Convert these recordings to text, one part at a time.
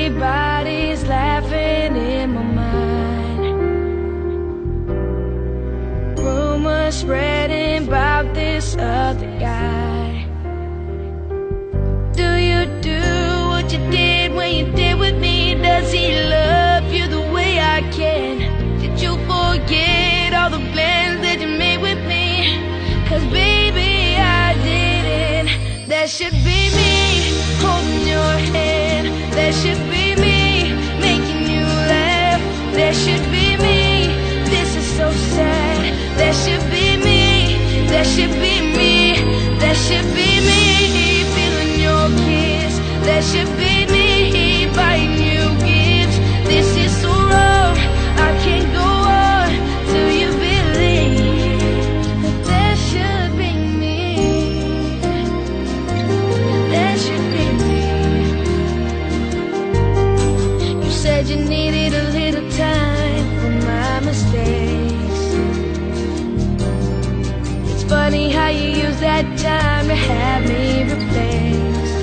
everybody's laughing in my mind. Rumors spreading about this other guy. Do you do what you did when you did with me? Does he love you the way I can? Did you forget all the plans that you made with me? 'Cause baby, I didn't. That should be me holding your hand. That should be me making you laugh. That should be me. This is so sad. That should be me. That should be me. That should be me feeling your kiss. That should be me buying you gifts. This is so wrong. I can't go on till you believe that that should be me. That should be me. You said you needed a little time for my mistakes. It's funny how you use that time to have me replaced.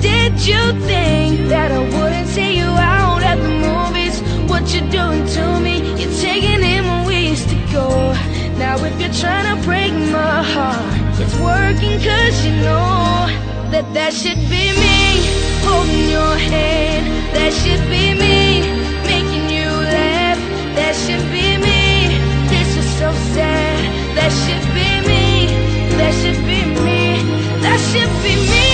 Did you think that I wouldn't see you out at the movies? What you're doing to me, you're taking in when we used to go. Now if you're trying to break my heart, it's working 'cause you know that that should be me holding your hand. That should be me making you laugh. That should be me. This is so sad. That should be me. That should be me. That should be me.